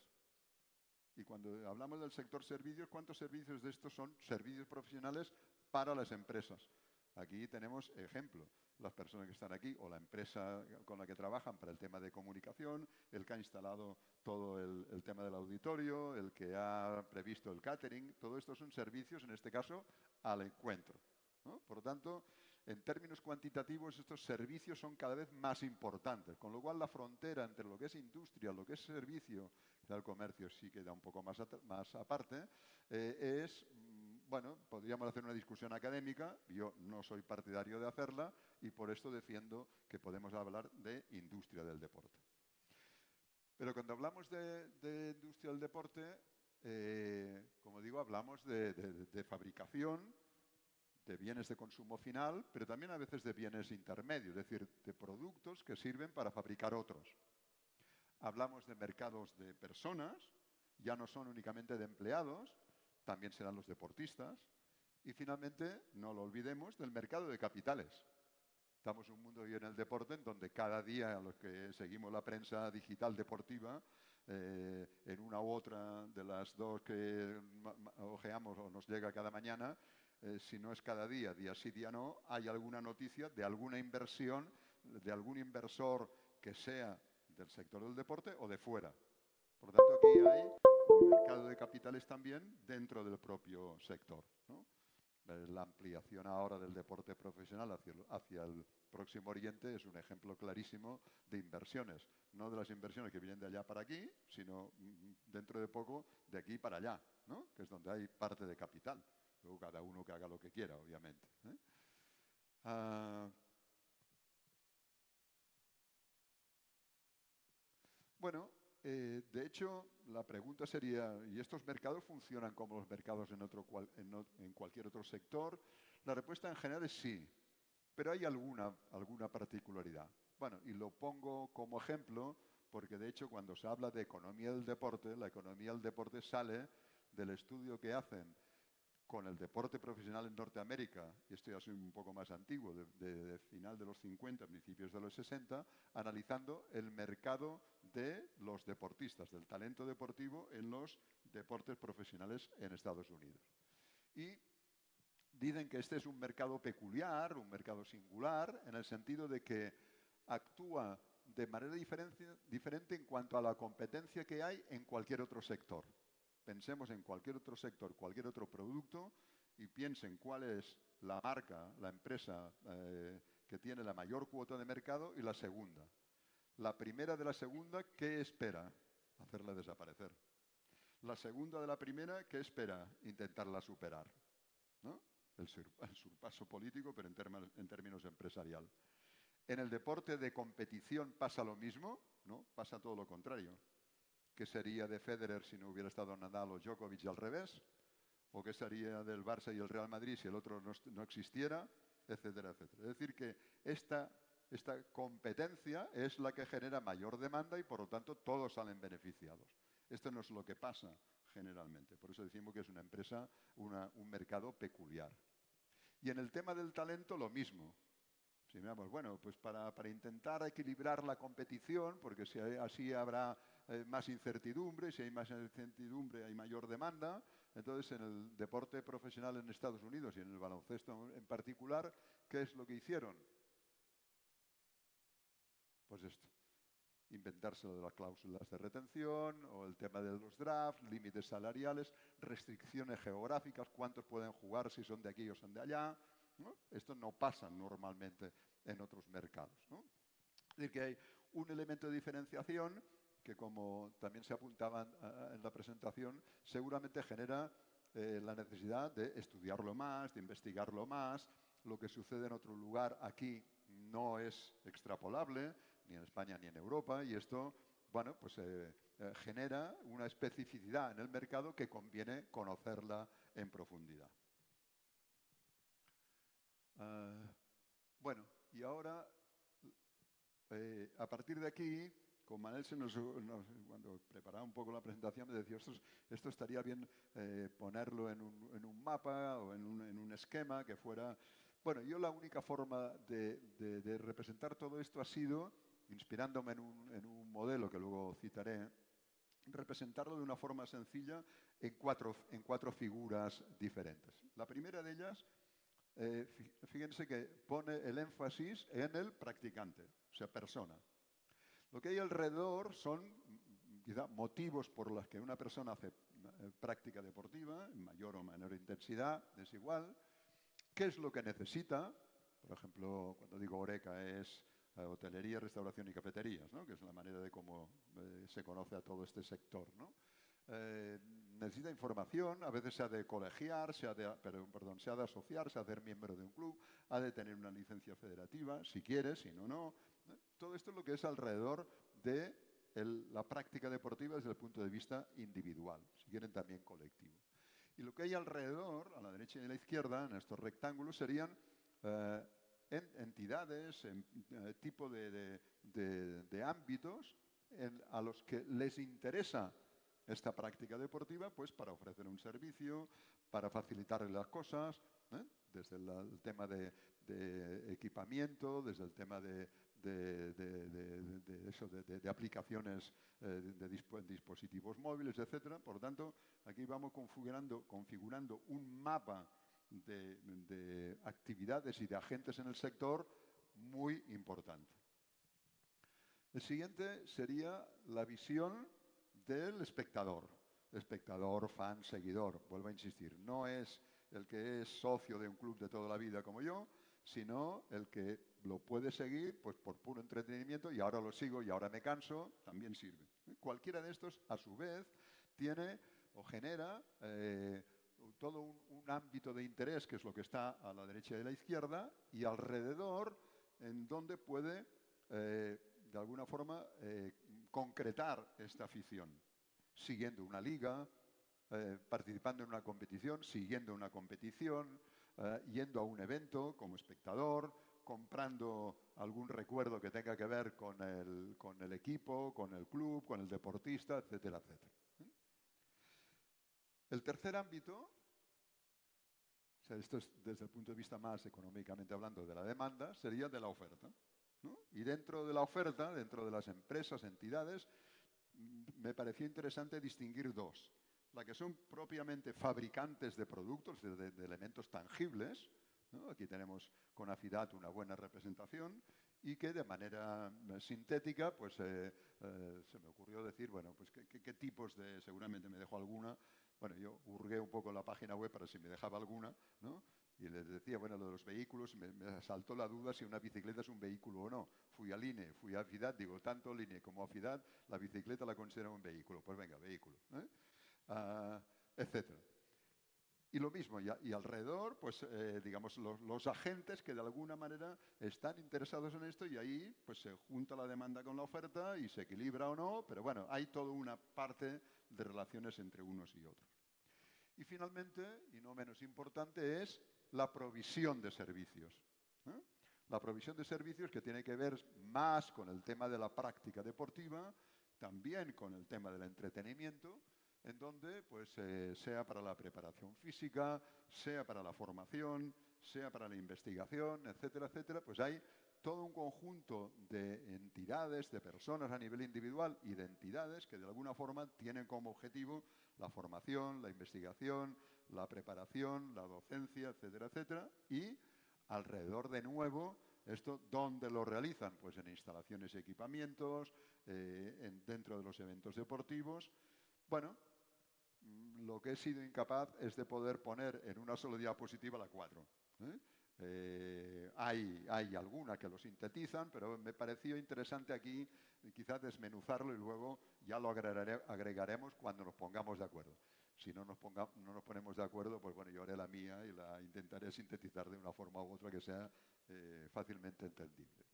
Y cuando hablamos del sector servicios, ¿cuántos servicios de estos son servicios profesionales para las empresas? Aquí tenemos ejemplo, las personas que están aquí o la empresa con la que trabajan para el tema de comunicación, el que ha instalado todo el tema del auditorio, el que ha previsto el catering, todo esto son servicios, en este caso, al encuentro, ¿no? Por lo tanto, en términos cuantitativos, estos servicios son cada vez más importantes, con lo cual la frontera entre lo que es industria, lo que es servicio, el comercio sí queda un poco más aparte, bueno, podríamos hacer una discusión académica, yo no soy partidario de hacerla y por esto defiendo que podemos hablar de industria del deporte. Pero cuando hablamos de industria del deporte, como digo, hablamos de fabricación, de bienes de consumo final, pero también a veces de bienes intermedios, es decir, de productos que sirven para fabricar otros. Hablamos de mercados de personas, ya no son únicamente de empleados, también serán los deportistas. Y finalmente, no lo olvidemos, del mercado de capitales. Estamos en un mundo hoy en el deporte en donde cada día, a los que seguimos la prensa digital deportiva, en una u otra de las dos que ojeamos o nos llega cada mañana, si no es cada día, día sí, día no, hay alguna noticia de alguna inversión, de algún inversor que sea del sector del deporte o de fuera. Por lo tanto, aquí hay un mercado de capitales también dentro del propio sector, ¿no? La ampliación ahora del deporte profesional hacia el Próximo Oriente es un ejemplo clarísimo de inversiones. No de las inversiones que vienen de allá para aquí, sino dentro de poco de aquí para allá, ¿no? Que es donde hay parte de capital. Luego cada uno que haga lo que quiera, obviamente, ¿eh? Bueno, de hecho, la pregunta sería, ¿y estos mercados funcionan como los mercados en cualquier otro sector? La respuesta en general es sí, pero hay alguna particularidad. Bueno, y lo pongo como ejemplo porque, de hecho, cuando se habla de economía del deporte, la economía del deporte sale del estudio que hacen con el deporte profesional en Norteamérica, y esto ya es un poco más antiguo, de final de los 50, principios de los 60, analizando el mercado de los deportistas, del talento deportivo en los deportes profesionales en Estados Unidos. Y dicen que este es un mercado peculiar, un mercado singular, en el sentido de que actúa de manera diferente en cuanto a la competencia que hay en cualquier otro sector. Pensemos en cualquier otro sector, cualquier otro producto, y piensen cuál es la marca, la empresa que tiene la mayor cuota de mercado y la segunda. La primera de la segunda, ¿qué espera? Hacerla desaparecer. La segunda de la primera, ¿qué espera? Intentarla superar, ¿no? El surpaso político, pero en términos empresarial. En el deporte de competición pasa lo mismo, ¿no? Pasa todo lo contrario. ¿Qué sería de Federer si no hubiera estado Nadal o Djokovic al revés? ¿O qué sería del Barça y el Real Madrid si el otro no existiera? Etcétera, etcétera. Es decir, que esta competencia es la que genera mayor demanda y, por lo tanto, todos salen beneficiados. Esto no es lo que pasa generalmente. Por eso decimos que es una empresa, un mercado peculiar. Y en el tema del talento, lo mismo. Si miramos, bueno, pues para intentar equilibrar la competición, porque así habrá más incertidumbre, si hay más incertidumbre hay mayor demanda. Entonces, en el deporte profesional en Estados Unidos y en el baloncesto en particular, ¿qué es lo que hicieron? Pues esto, inventarse lo de las cláusulas de retención o el tema de los drafts, límites salariales, restricciones geográficas, cuántos pueden jugar si son de aquí o son de allá, ¿no? Esto no pasa normalmente en otros mercados, ¿no? Es decir, que hay un elemento de diferenciación que, como también se apuntaba en la presentación, seguramente genera la necesidad de estudiarlo más, de investigarlo más. Lo que sucede en otro lugar aquí no es extrapolable, ni en España ni en Europa, y esto, bueno, pues genera una especificidad en el mercado que conviene conocerla en profundidad. Bueno, y ahora, a partir de aquí, con Manel cuando preparaba un poco la presentación me decía, esto estaría bien ponerlo en un mapa o en un esquema que fuera... Bueno, yo la única forma de representar todo esto ha sido, inspirándome en un modelo que luego citaré, representarlo de una forma sencilla en cuatro figuras diferentes. La primera de ellas, fíjense que pone el énfasis en el practicante, o sea, persona. Lo que hay alrededor son quizá motivos por los que una persona hace práctica deportiva, en mayor o menor intensidad, es igual. ¿Qué es lo que necesita? Por ejemplo, cuando digo Horeca es hotelería, restauración y cafeterías, ¿no? Que es la manera de cómo se conoce a todo este sector, ¿no? Necesita información, a veces se ha de colegiar, se ha de asociar, se ha de ser miembro de un club, ha de tener una licencia federativa, si quiere, si no, no. Todo esto es lo que es alrededor de la práctica deportiva desde el punto de vista individual, si quieren también colectivo. Y lo que hay alrededor, a la derecha y a la izquierda, en estos rectángulos, serían entidades, tipo de ámbitos a los que les interesa esta práctica deportiva, pues para ofrecer un servicio, para facilitarles las cosas, desde el tema de equipamiento, desde el tema de de aplicaciones de dispositivos móviles, etcétera. Por lo tanto, aquí vamos configurando un mapa de actividades y de agentes en el sector muy importante. El siguiente sería la visión del espectador. Espectador, fan, seguidor. Vuelvo a insistir, no es el que es socio de un club de toda la vida como yo, sino el que lo puede seguir pues, por puro entretenimiento y ahora lo sigo y ahora me canso, también sirve. Cualquiera de estos, a su vez, tiene o genera todo un ámbito de interés, que es lo que está a la derecha y a la izquierda, y alrededor en donde puede, de alguna forma, concretar esta afición, siguiendo una liga, participando en una competición, siguiendo una competición, yendo a un evento como espectador, comprando algún recuerdo que tenga que ver con el equipo, con el club, con el deportista, etcétera, etcétera. El tercer ámbito, o sea, esto es desde el punto de vista más económicamente hablando de la demanda, sería de la oferta, ¿no? Y dentro de la oferta, dentro de las empresas, entidades, me pareció interesante distinguir dos. La que son propiamente fabricantes de productos, de elementos tangibles, ¿no? Aquí tenemos con Afidat una buena representación y que de manera sintética pues, se me ocurrió decir, bueno, pues qué tipos de, seguramente me dejo alguna, bueno, yo hurgué un poco la página web para si me dejaba alguna, ¿no? Y les decía, bueno, lo de los vehículos, me saltó la duda si una bicicleta es un vehículo o no. Fui a Line, fui a Afidat, digo, tanto Line como Afidat, la bicicleta la consideran un vehículo. Pues venga, vehículo, etcétera. Y lo mismo, y alrededor, pues, digamos, los agentes que de alguna manera están interesados en esto y ahí pues se junta la demanda con la oferta y se equilibra o no, pero bueno, hay toda una parte de relaciones entre unos y otros. Y finalmente, y no menos importante, es la provisión de servicios. La provisión de servicios que tiene que ver más con el tema de la práctica deportiva, también con el tema del entretenimiento, en donde pues, sea para la preparación física, sea para la formación, sea para la investigación, etcétera, etcétera, pues hay todo un conjunto de entidades, de personas a nivel individual y de entidades que de alguna forma tienen como objetivo la formación, la investigación, la preparación, la docencia, etcétera, etcétera, y alrededor de nuevo, ¿esto dónde lo realizan? Pues en instalaciones y equipamientos, dentro de los eventos deportivos. Bueno, lo que he sido incapaz es de poder poner en una sola diapositiva la 4. Hay alguna que lo sintetizan, pero me pareció interesante aquí quizás desmenuzarlo y luego ya lo agregaremos cuando nos pongamos de acuerdo. Si no nos ponemos de acuerdo, pues bueno, yo haré la mía y la intentaré sintetizar de una forma u otra que sea fácilmente entendible.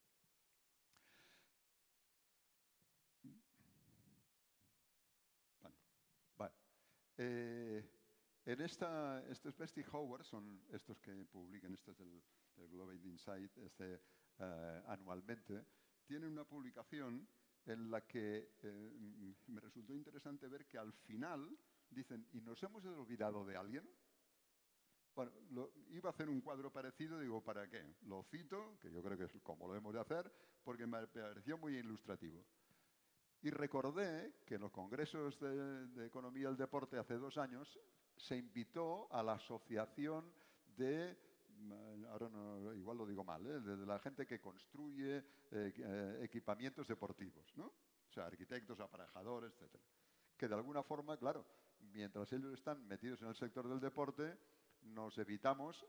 En estos Best Howard son estos que publican, estos del Global Insight anualmente, tienen una publicación en la que me resultó interesante ver que al final dicen, ¿y nos hemos olvidado de alguien? Bueno, iba a hacer un cuadro parecido, digo, ¿para qué? Lo cito, que yo creo que es como lo hemos de hacer, porque me pareció muy ilustrativo. Y recordé que en los congresos de Economía del Deporte hace 2 años se invitó a la asociación de, ahora no, igual lo digo mal, de la gente que construye equipamientos deportivos, ¿no? O sea, arquitectos, aparejadores, etcétera. Que de alguna forma, claro, mientras ellos están metidos en el sector del deporte, nos evitamos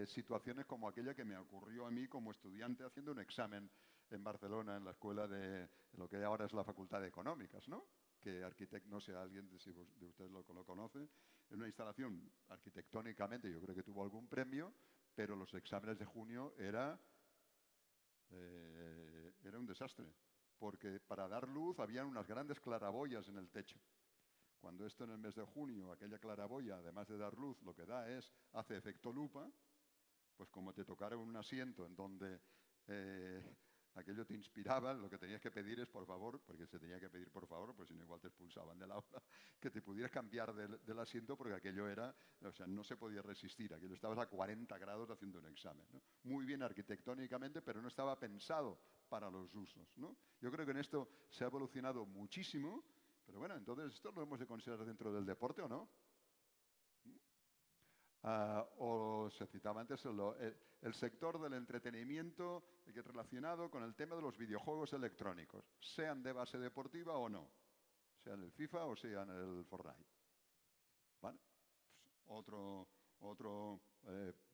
situaciones como aquella que me ocurrió a mí como estudiante haciendo un examen en Barcelona, en la escuela de lo que ahora es la Facultad de Económicas, ¿no? Que arquitecto, no sé, alguien si de ustedes lo conoce, en una instalación arquitectónicamente, yo creo que tuvo algún premio, pero los exámenes de junio era un desastre, porque para dar luz habían unas grandes claraboyas en el techo. Cuando esto en el mes de junio, aquella claraboya, además de dar luz, lo que da es, hace efecto lupa, pues como te tocara un asiento en donde aquello te inspiraba, lo que tenías que pedir es por favor, porque se tenía que pedir por favor, pues si no igual te expulsaban del aula, que te pudieras cambiar del asiento porque aquello era, o sea, no se podía resistir, aquello estabas a 40 grados haciendo un examen, ¿no? Muy bien arquitectónicamente, pero no estaba pensado para los usos, ¿no? Yo creo que en esto se ha evolucionado muchísimo, pero bueno, entonces esto lo hemos de considerar dentro del deporte o no. O se citaba antes el sector del entretenimiento que es relacionado con el tema de los videojuegos electrónicos, sean de base deportiva o no, sean el FIFA o sean el Fortnite. ¿Vale? Pues otro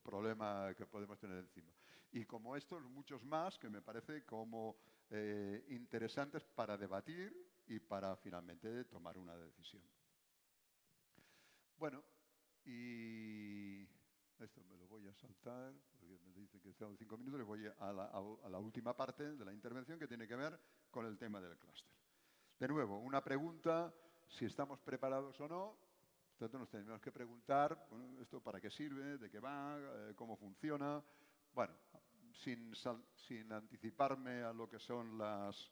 problema que podemos tener encima. Y como estos, muchos más que me parece como interesantes para debatir y para finalmente tomar una decisión. Bueno, y esto me lo voy a saltar, porque me dicen que son 5 minutos, y voy a la última parte de la intervención que tiene que ver con el tema del clúster. De nuevo, una pregunta, si estamos preparados o no. Entonces nos tenemos que preguntar, bueno, ¿esto para qué sirve? ¿De qué va? ¿Cómo funciona? Bueno, sin anticiparme a lo que son las...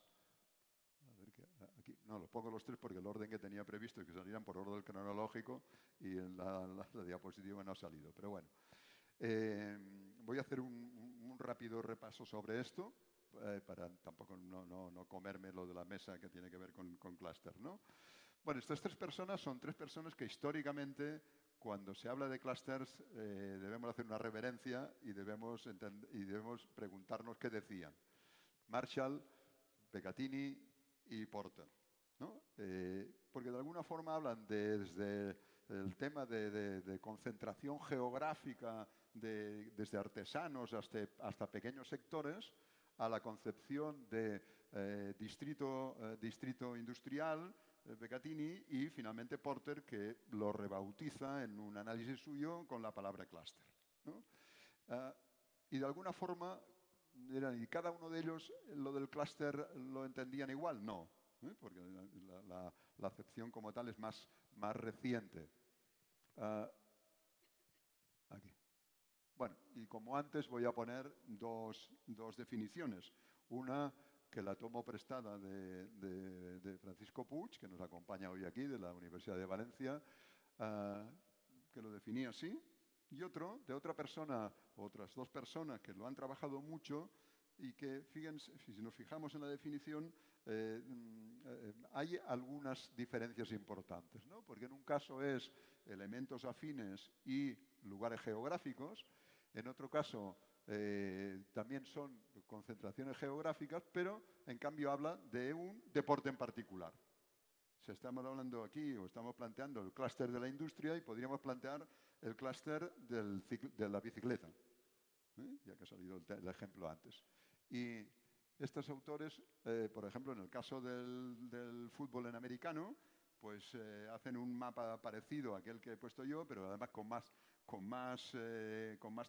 Aquí, no, los pongo los tres porque el orden que tenía previsto es que salieran por orden cronológico y en la diapositiva no ha salido. Pero bueno, voy a hacer un rápido repaso sobre esto para tampoco no comerme lo de la mesa que tiene que ver con clúster, ¿no? Bueno, estas tres personas son tres personas que históricamente, cuando se habla de clústeres, debemos hacer una reverencia y debemos preguntarnos qué decían. Marshall, Peccatini y Porter, ¿no? Porque de alguna forma hablan desde el tema de concentración geográfica, desde artesanos hasta pequeños sectores, a la concepción de distrito industrial, Peccatini, y finalmente Porter, que lo rebautiza en un análisis suyo con la palabra clúster, ¿no? Y de alguna forma, ¿y cada uno de ellos lo del clúster lo entendían igual? No, porque la acepción como tal es más reciente. Aquí. Bueno, y como antes voy a poner dos definiciones. Una que la tomo prestada de Francisco Puig, que nos acompaña hoy aquí, de la Universidad de Valencia, que lo definía así, y otro de otra persona, otras dos personas que lo han trabajado mucho y que, fíjense, si nos fijamos en la definición, hay algunas diferencias importantes, ¿no? Porque en un caso es elementos afines y lugares geográficos, en otro caso también son concentraciones geográficas, pero en cambio habla de un deporte en particular. Si estamos hablando aquí o estamos planteando el clúster de la industria y podríamos plantear el clúster de la bicicleta, ya que ha salido el ejemplo antes. Y estos autores, por ejemplo, en el caso del fútbol en americano, pues hacen un mapa parecido a aquel que he puesto yo, pero además con más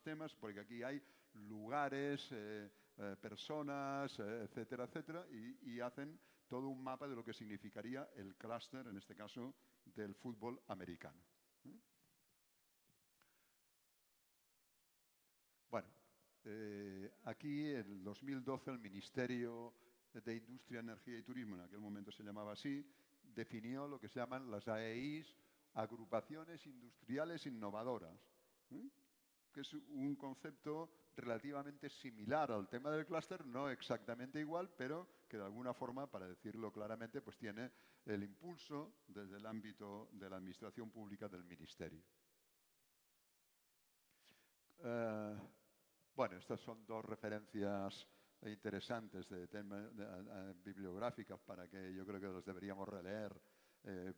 temas, porque aquí hay lugares, personas, etcétera, etcétera, y hacen todo un mapa de lo que significaría el clúster, en este caso, del fútbol americano. Bueno, aquí en el 2012 el Ministerio de Industria, Energía y Turismo, en aquel momento se llamaba así, definió lo que se llaman las AEIs, Agrupaciones Industriales Innovadoras, que es un concepto relativamente similar al tema del clúster, no exactamente igual, pero que de alguna forma, para decirlo claramente, pues tiene el impulso desde el ámbito de la administración pública del Ministerio. Bueno, estas son dos referencias interesantes bibliográficas para que yo creo que los deberíamos releer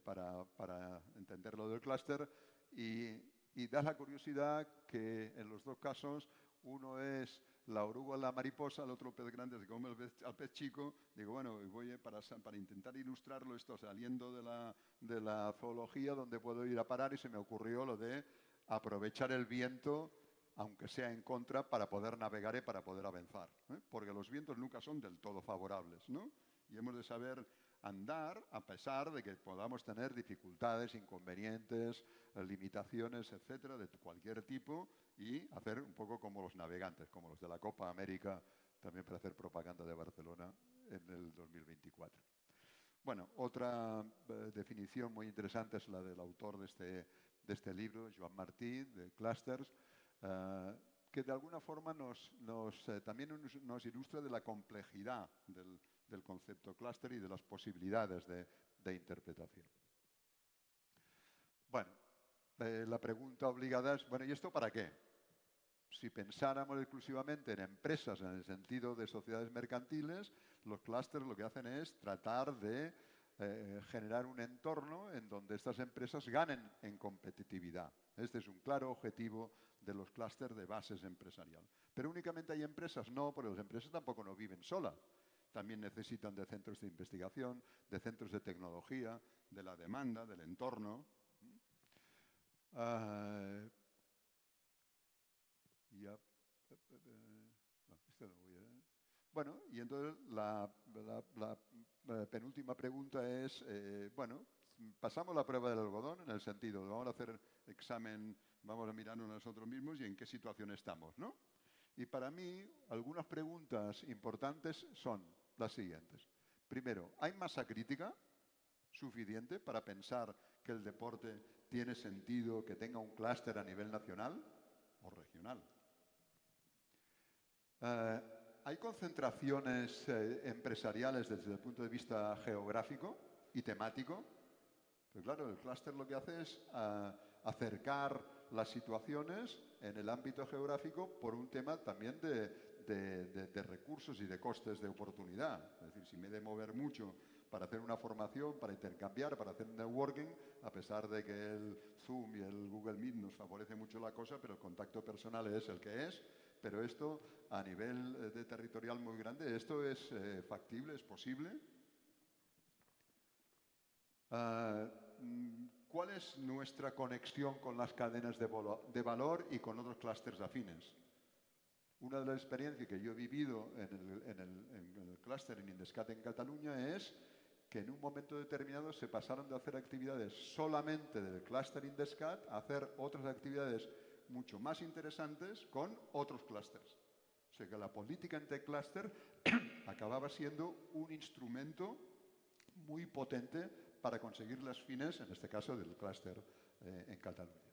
para entender lo del clúster y da la curiosidad que en los dos casos uno es la oruga, la mariposa, el otro pez grande se come al pez chico. Digo, bueno, voy para intentar ilustrarlo esto saliendo de la zoología donde puedo ir a parar y se me ocurrió lo de aprovechar el viento, aunque sea en contra, para poder navegar y para poder avanzar, porque los vientos nunca son del todo favorables, ¿no? Y hemos de saber andar a pesar de que podamos tener dificultades, inconvenientes, limitaciones, etcétera, de cualquier tipo, y hacer un poco como los navegantes, como los de la Copa América también para hacer propaganda de Barcelona en el 2024. Bueno, otra definición muy interesante es la del autor de este libro, Joan Martí, de Clusters, que de alguna forma también nos ilustra de la complejidad del concepto clúster y de las posibilidades de interpretación. Bueno, la pregunta obligada es, bueno, ¿y esto para qué? Si pensáramos exclusivamente en empresas en el sentido de sociedades mercantiles, los clústeres lo que hacen es tratar de generar un entorno en donde estas empresas ganen en competitividad. Este es un claro objetivo de los clústeres de bases empresarial. Pero únicamente hay empresas, no, porque las empresas tampoco no viven solas. También necesitan de centros de investigación, de centros de tecnología, de la demanda, del entorno. Bueno, y entonces la penúltima pregunta es, bueno, pasamos la prueba del algodón en el sentido de vamos a hacer examen, vamos a mirarnos a nosotros mismos y en qué situación estamos, ¿no? Y para mí, algunas preguntas importantes son las siguientes. Primero, ¿hay masa crítica suficiente para pensar que el deporte tiene sentido que tenga un clúster a nivel nacional o regional? ¿Hay concentraciones empresariales desde el punto de vista geográfico y temático? Pues claro, el clúster lo que hace es acercar las situaciones en el ámbito geográfico por un tema también de recursos y de costes de oportunidad. Es decir, si me he de mover mucho para hacer una formación, para intercambiar, para hacer networking, a pesar de que el Zoom y el Google Meet nos favorece mucho la cosa, pero el contacto personal es el que es. Pero esto, a nivel de territorial muy grande, ¿esto es factible, es posible? ¿Cuál es nuestra conexión con las cadenas de valor y con otros clústeres afines? Una de las experiencias que yo he vivido en el clúster en Indescat en Cataluña es que en un momento determinado se pasaron de hacer actividades solamente del clúster Indescat a hacer otras actividades mucho más interesantes con otros clústeres. O sea que la política interclúster acababa siendo un instrumento muy potente para conseguir las fines, en este caso del clúster en Cataluña.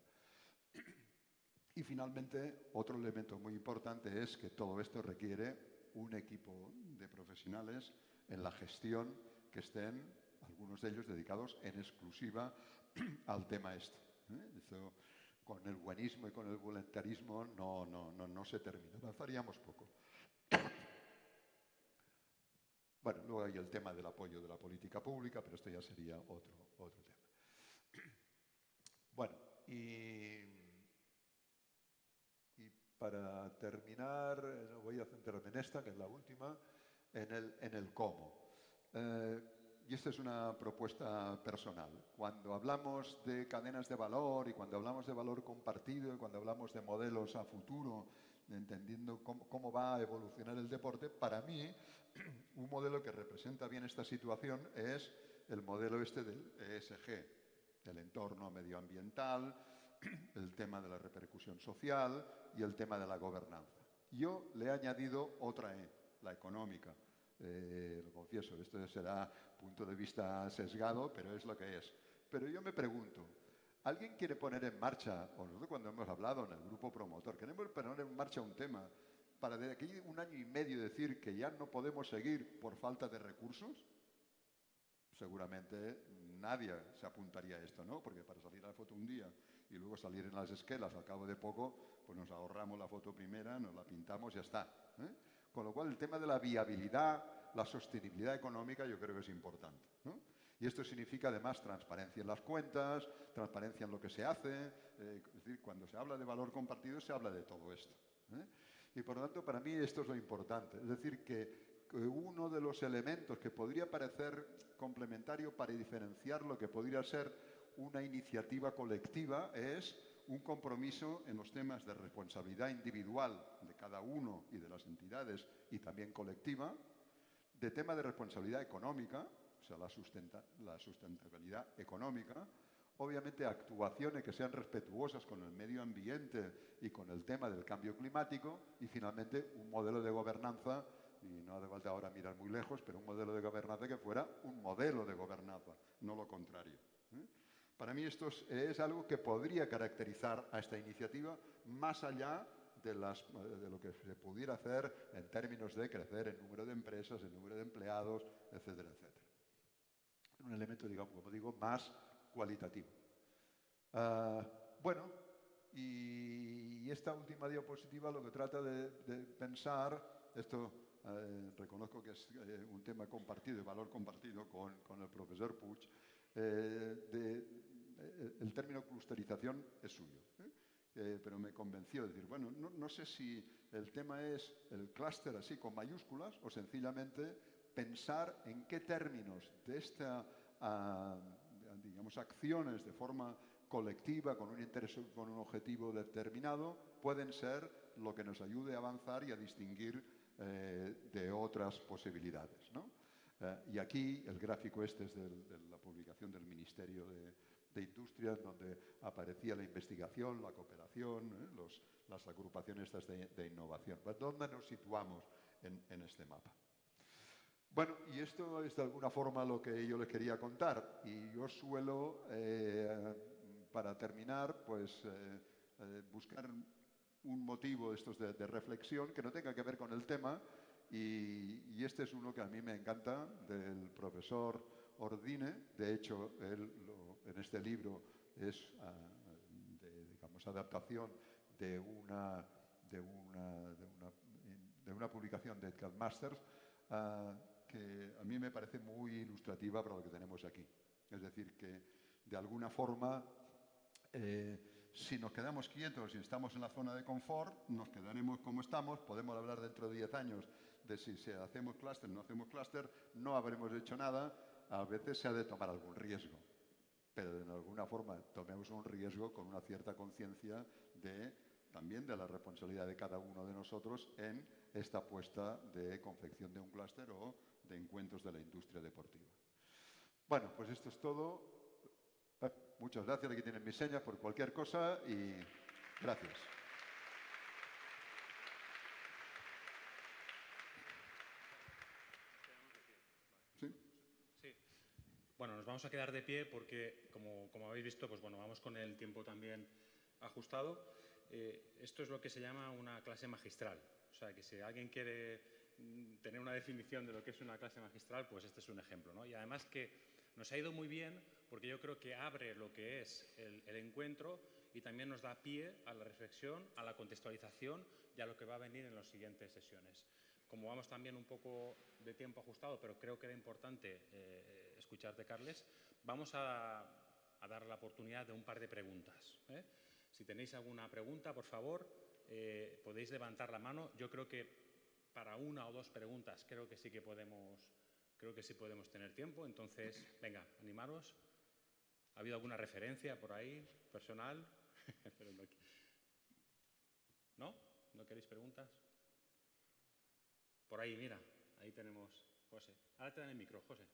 Y finalmente, otro elemento muy importante es que todo esto requiere un equipo de profesionales en la gestión que estén, algunos de ellos dedicados en exclusiva al tema este. Esto, con el buenismo y con el voluntarismo no se termina, avanzaríamos poco. Bueno, luego hay el tema del apoyo de la política pública, pero esto ya sería otro tema. Bueno, y para terminar, voy a centrarme en esta, que es la última, en el cómo. Y esta es una propuesta personal. Cuando hablamos de cadenas de valor y cuando hablamos de valor compartido y cuando hablamos de modelos a futuro, entendiendo cómo va a evolucionar el deporte, para mí un modelo que representa bien esta situación es el modelo este del ESG, el entorno medioambiental, el tema de la repercusión social y el tema de la gobernanza. Yo le he añadido otra E, la económica. Lo confieso, esto será punto de vista sesgado, pero es lo que es. Pero yo me pregunto, ¿alguien quiere poner en marcha, o nosotros cuando hemos hablado en el grupo promotor, queremos poner en marcha un tema para de aquí un año y medio decir que ya no podemos seguir por falta de recursos? Seguramente nadie se apuntaría a esto, ¿no? Porque para salir a la foto un día y luego salir en las esquelas al cabo de poco, pues nos ahorramos la foto primera, nos la pintamos y ya está. Con lo cual el tema de la viabilidad, la sostenibilidad económica yo creo que es importante, ¿no? Y esto significa además transparencia en las cuentas, transparencia en lo que se hace, es decir, cuando se habla de valor compartido se habla de todo esto. Y por lo tanto para mí esto es lo importante, es decir que uno de los elementos que podría parecer complementario para diferenciar lo que podría ser una iniciativa colectiva es un compromiso en los temas de responsabilidad individual de cada uno y de las entidades y también colectiva, de tema de responsabilidad económica, o sea, la sustentabilidad económica, obviamente actuaciones que sean respetuosas con el medio ambiente y con el tema del cambio climático y finalmente un modelo de gobernanza y no hace falta ahora mirar muy lejos, pero un modelo de gobernanza que fuera un modelo de gobernanza, no lo contrario. Para mí esto es algo que podría caracterizar a esta iniciativa más allá de lo que se pudiera hacer en términos de crecer el número de empresas, el número de empleados, etcétera, etcétera. Un elemento, digamos, como digo, más cualitativo. Bueno, y esta última diapositiva lo que trata de pensar, esto reconozco que es un tema compartido, de valor compartido con el profesor Puig, el término clusterización es suyo, pero me convenció de decir, bueno, no sé si el tema es el clúster así con mayúsculas o sencillamente pensar en qué términos de esta, digamos, acciones de forma colectiva, con un interés, con un objetivo determinado, pueden ser lo que nos ayude a avanzar y a distinguir de otras posibilidades, ¿no? Y aquí el gráfico este es de la publicación del Ministerio de Industria, donde aparecía la investigación, la cooperación, las agrupaciones de innovación. ¿Dónde nos situamos en este mapa? Bueno, y esto es de alguna forma lo que yo les quería contar. Y yo suelo, para terminar, pues buscar un motivo estos de reflexión que no tenga que ver con el tema. Y este es uno que a mí me encanta, del profesor Ordine. De hecho, él en este libro es, digamos, adaptación de una publicación de Edgar Masters, que a mí me parece muy ilustrativa para lo que tenemos aquí. Es decir, que de alguna forma, si nos quedamos quietos y estamos en la zona de confort, nos quedaremos como estamos. Podemos hablar dentro de 10 años de si hacemos clúster o no hacemos clúster, no habremos hecho nada. A veces se ha de tomar algún riesgo, pero de alguna forma tomemos un riesgo con una cierta conciencia también de la responsabilidad de cada uno de nosotros en esta apuesta de confección de un clúster o de encuentros de la industria deportiva. Bueno, pues esto es todo. Muchas gracias. Aquí tienen mis señas por cualquier cosa y gracias. ¿Sí? Sí. Bueno, nos vamos a quedar de pie porque, como habéis visto, pues bueno, vamos con el tiempo también ajustado. Esto es lo que se llama una clase magistral. O sea, que si alguien quiere tener una definición de lo que es una clase magistral, pues este es un ejemplo, ¿no? Y además que nos ha ido muy bien porque yo creo que abre lo que es el encuentro y también nos da pie a la reflexión, a la contextualización y a lo que va a venir en las siguientes sesiones. Como vamos también un poco de tiempo ajustado, pero creo que era importante escucharte, Carles, vamos a dar la oportunidad de un par de preguntas. Si tenéis alguna pregunta, por favor, podéis levantar la mano. Yo creo que para una o dos preguntas creo que sí podemos tener tiempo. Entonces, venga, animaros. ¿Ha habido alguna referencia por ahí, personal? ¿No? ¿No queréis preguntas? Por ahí, mira, ahí tenemos José. Ahora te dan el micro, José.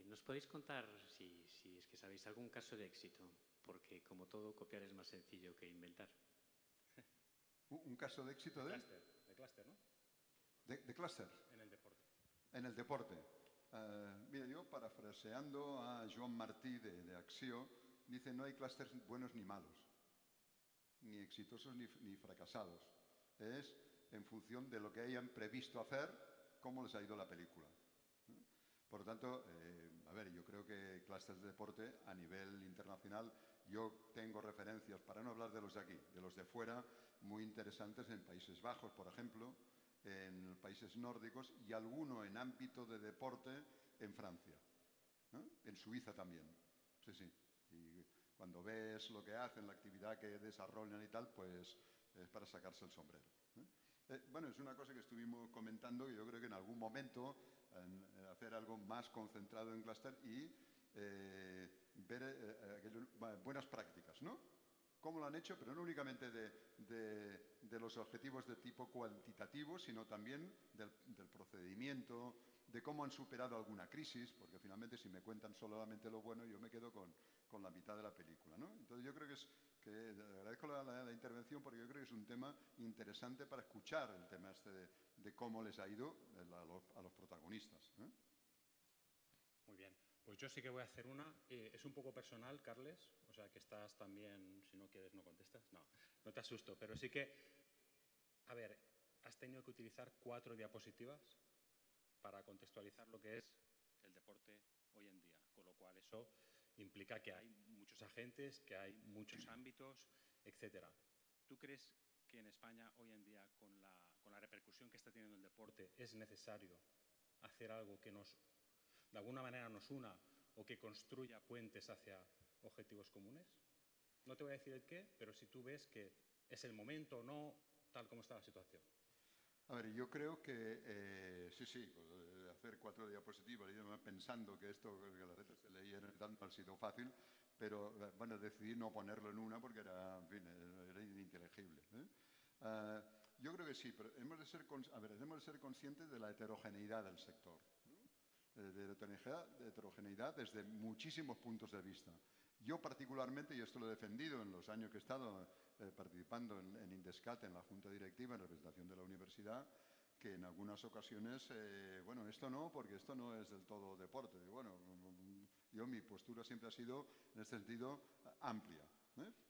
¿Nos podéis contar, si es que sabéis, algún caso de éxito? Porque, como todo, copiar es más sencillo que inventar. ¿Un caso de éxito de clúster, ¿no? ¿De clúster? En el deporte. En el deporte. Mira, yo parafraseando a Joan Martí de Acció, dice: no hay clústeres buenos ni malos, ni exitosos ni fracasados. Es en función de lo que hayan previsto hacer, cómo les ha ido la película. Por lo tanto, a ver, yo creo que clústeres de deporte a nivel internacional, yo tengo referencias, para no hablar de los de aquí, de los de fuera, muy interesantes en Países Bajos, por ejemplo, en países nórdicos y alguno en ámbito de deporte en Francia, ¿no? En Suiza también. Sí, sí. Y cuando ves lo que hacen, la actividad que desarrollan y tal, pues es para sacarse el sombrero. Bueno, es una cosa que estuvimos comentando y yo creo que en algún momento hacer algo más concentrado en clúster y ver buenas prácticas, ¿no? Cómo lo han hecho, pero no únicamente de los objetivos de tipo cuantitativo, sino también del procedimiento, de cómo han superado alguna crisis, porque finalmente si me cuentan solamente lo bueno, yo me quedo con la mitad de la película, ¿no? Entonces yo creo que agradezco la intervención porque yo creo que es un tema interesante para escuchar el tema este de cómo les ha ido a los protagonistas. Muy bien. Pues yo sí que voy a hacer una. Es un poco personal, Carles, o sea que estás también, si no quieres no contestas. No, no te asusto, pero sí que, a ver, has tenido que utilizar 4 diapositivas para contextualizar lo que es el deporte hoy en día, con lo cual eso implica que hay muchos agentes, que hay muchos ámbitos, etcétera. ¿Tú crees que en España hoy en día, con la repercusión que está teniendo el deporte, es necesario hacer algo que de alguna manera nos una o que construya puentes hacia objetivos comunes? No te voy a decir el qué, pero si tú ves que es el momento o no, tal como está la situación. A ver, yo creo que sí, pues, hacer 4 diapositivas, yo pensando que las letras se leyeran tanto ha sido fácil, pero bueno, decidí no ponerlo en una porque era, en fin, era ininteligible. Yo creo que sí, pero hemos de ser conscientes de la heterogeneidad del sector, ¿no? De heterogeneidad desde muchísimos puntos de vista. Yo particularmente, y esto lo he defendido en los años que he estado participando en Indescat, en la Junta Directiva, en representación de la universidad, que en algunas ocasiones, bueno, esto no, porque esto no es del todo deporte. Bueno, mi postura siempre ha sido, en este sentido, amplia,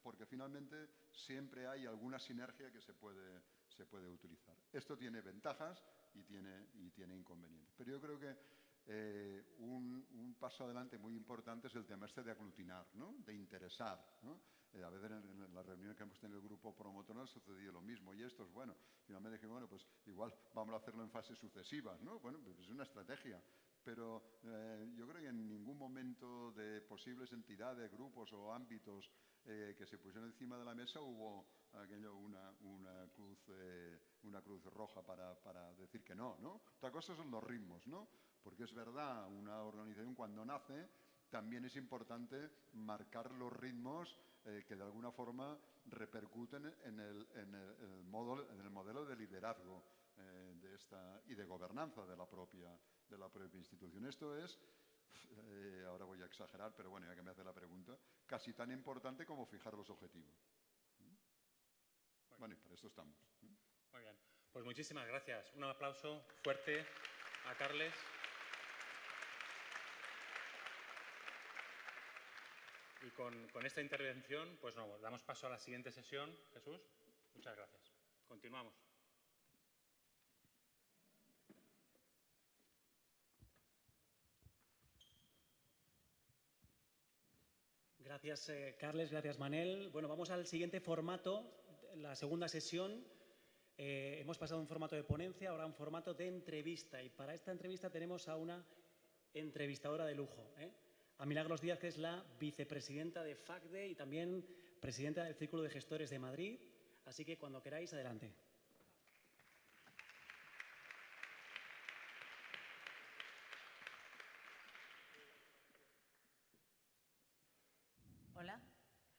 porque finalmente siempre hay alguna sinergia que se puede utilizar. Esto tiene ventajas y tiene inconvenientes. Pero yo creo que un paso adelante muy importante es el tema de aglutinar, ¿no? De interesar, ¿no? A veces en las reuniones que hemos tenido el grupo promotor nos ha sucedido lo mismo. Y esto es bueno. Finalmente dije, bueno, pues igual vamos a hacerlo en fases sucesivas, ¿no? Bueno, pues es una estrategia. Pero yo creo que en ningún momento de posibles entidades, grupos o ámbitos que se pusieron encima de la mesa hubo una cruz roja para decir que no, ¿no? Otra cosa son los ritmos, ¿no? Porque es verdad, una organización cuando nace también es importante marcar los ritmos que de alguna forma repercuten en el modelo de liderazgo y de gobernanza de la propia institución. Esto es, ahora voy a exagerar, pero bueno, ya que me hace la pregunta, casi tan importante como fijar los objetivos. Bueno, y para esto estamos. Muy bien, pues muchísimas gracias. Un aplauso fuerte a Carles. Y con esta intervención, pues damos paso a la siguiente sesión. Jesús, muchas gracias. Continuamos. Gracias, Carles. Gracias, Manel. Bueno, vamos al siguiente formato, la segunda sesión. Hemos pasado un formato de ponencia, ahora un formato de entrevista. Y para esta entrevista tenemos a una entrevistadora de lujo, a Milagros Díaz, que es la vicepresidenta de FACDE y también presidenta del Círculo de Gestores de Madrid. Así que cuando queráis, adelante.